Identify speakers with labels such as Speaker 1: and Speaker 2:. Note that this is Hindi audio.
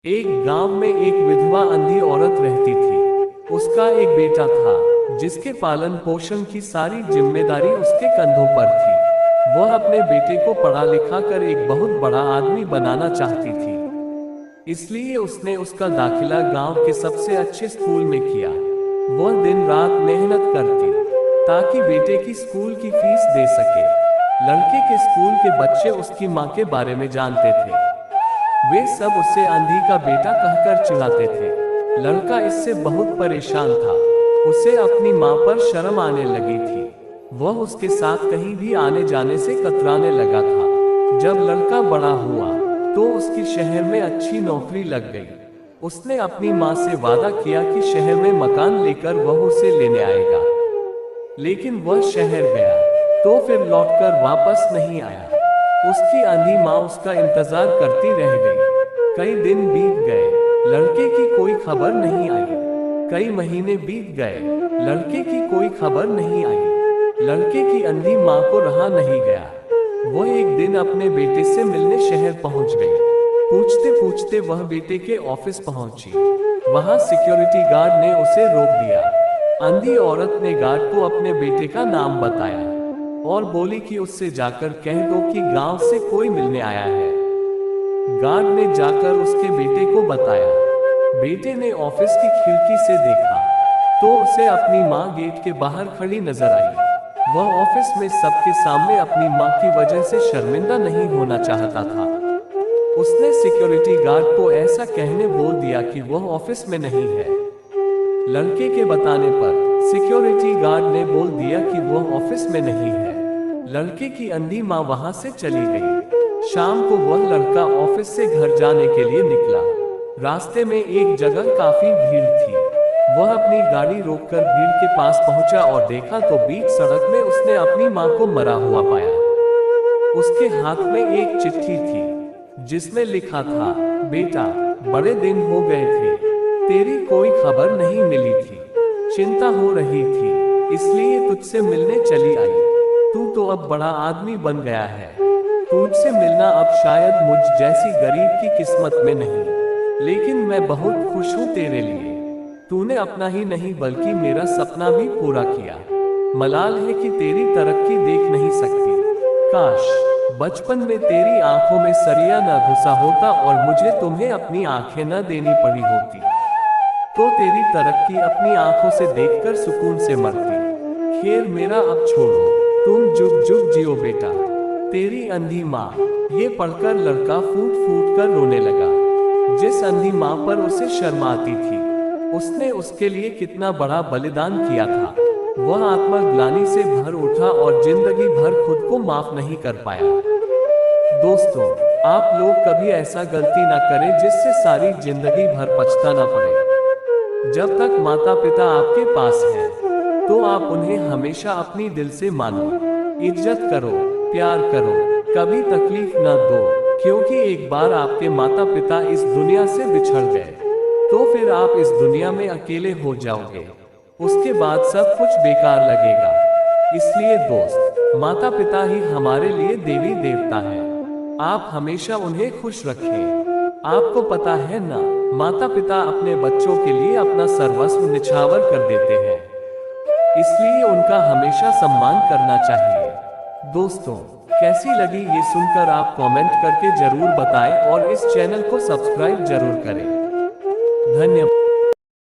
Speaker 1: एक गांव में एक विधवा अंधी औरत रहती थी। उसका एक बेटा था जिसके पालन पोषण की सारी जिम्मेदारी उसके कंधों पर थी। वह अपने बेटे को पढ़ा लिखा कर एक बहुत बड़ा आदमी बनाना चाहती थी, इसलिए उसने उसका दाखिला गांव के सबसे अच्छे स्कूल में किया। वह दिन रात मेहनत करती ताकि बेटे की स्कूल की फीस दे सके। लड़के के स्कूल के बच्चे उसकी माँ के बारे में जानते थे। वे सब उसे आंधी का बेटा कहकर चिढ़ाते थे। लड़का इससे बहुत परेशान था। उसे अपनी माँ पर शर्म आने लगी थी। वह उसके साथ कहीं भी आने जाने से कतराने लगा था। जब लड़का बड़ा हुआ तो उसकी शहर में अच्छी नौकरी लग गई। उसने अपनी माँ से वादा किया कि शहर में मकान लेकर वह उसे लेने आएगा, लेकिन वह शहर गया तो फिर लौटकर वापस नहीं आया। उसकी अंधी माँ उसका इंतजार करती रह गई। कई दिन बीत गए, लड़के की कोई खबर नहीं आई। कई महीने बीत गए, लड़के की कोई खबर नहीं आई। लड़के की अंधी माँ को रहा नहीं गया। वह एक दिन अपने बेटे से मिलने शहर पहुंच गई। पूछते पूछते वह बेटे के ऑफिस पहुंची। वहां सिक्योरिटी गार्ड ने उसे रोक दिया। अंधी औरत ने गार्ड को अपने बेटे का नाम बताया और बोली कि उससे जाकर कह दो कि गांव से कोई मिलने आया है। गार्ड ने जाकर उसके बेटे को बताया। बेटे ने ऑफिस की खिड़की से देखा तो उसे अपनी माँ गेट के बाहर खड़ी नजर आई। वह ऑफिस में सबके सामने अपनी माँ की वजह से शर्मिंदा नहीं होना चाहता था। उसने सिक्योरिटी गार्ड को ऐसा कहने बोल दिया कि वह ऑफिस में नहीं है। लड़के के बताने पर सिक्योरिटी गार्ड ने बोल दिया कि वह ऑफिस में नहीं है। लड़के की अंधी माँ वहां से चली गई। शाम को वह लड़का ऑफिस से घर जाने के लिए निकला। रास्ते में एक जगह काफी भीड़ थी। वह अपनी गाड़ी रोककर भीड़ के पास पहुंचा और देखा तो बीच सड़क में उसने अपनी माँ को मरा हुआ पाया। उसके हाथ में एक चिट्ठी थी जिसमें लिखा था, बेटा, बड़े दिन हो गए थे, तेरी कोई खबर नहीं मिली थी। चिंता हो रही थी, इसलिए तुझसे मिलने चली आई। तू तो अब बड़ा आदमी बन गया है। तुझसे मिलना अब शायद मुझ जैसी गरीब की किस्मत में नहीं, लेकिन मैं बहुत खुश हूँ तेरे लिए। तूने अपना ही नहीं बल्कि मेरा सपना भी पूरा किया। मलाल है कि तेरी तरक्की देख नहीं सकती। काश बचपन में तेरी आंखों में सरिया न घुसा होता और मुझे तुम्हें अपनी आंखें न देनी पड़ी होती, तो तेरी तरक्की अपनी आंखों से देखकर सुकून से मरती। खैर, मेरा अब छोड़ो, तुम जुग जुग जियो बेटा, तेरी अंधी माँ। ये पढ़कर लड़का फूट फूट कर रोने लगा। जिस अंधी माँ पर उसे शर्म आती थी, उसने उसके लिए कितना बड़ा बलिदान किया था। वह आत्मग्लानि से भर उठा और जिंदगी भर खुद को माफ नहीं कर पाया। दोस्तों, आप लोग कभी ऐसा गलती ना करें जिससे सारी जिंदगी भर पछताना पड़े। जब तक माता पिता आपके पास हैं, तो आप उन्हें हमेशा अपनी दिल से मानो, इज्जत करो, प्यार करो, कभी तकलीफ न दो, क्योंकि एक बार आपके माता पिता इस दुनिया से बिछड़ गए तो फिर आप इस दुनिया में अकेले हो जाओगे। उसके बाद सब कुछ बेकार लगेगा। इसलिए दोस्त, माता पिता ही हमारे लिए देवी देवता है। आप हमेशा उन्हें खुश रखें। आपको पता है ना, माता पिता अपने बच्चों के लिए अपना सर्वस्व निछावर कर देते हैं, इसलिए उनका हमेशा सम्मान करना चाहिए। दोस्तों, कैसी लगी ये सुनकर आप कमेंट करके जरूर बताएं और इस चैनल को सब्सक्राइब जरूर करें। धन्यवाद।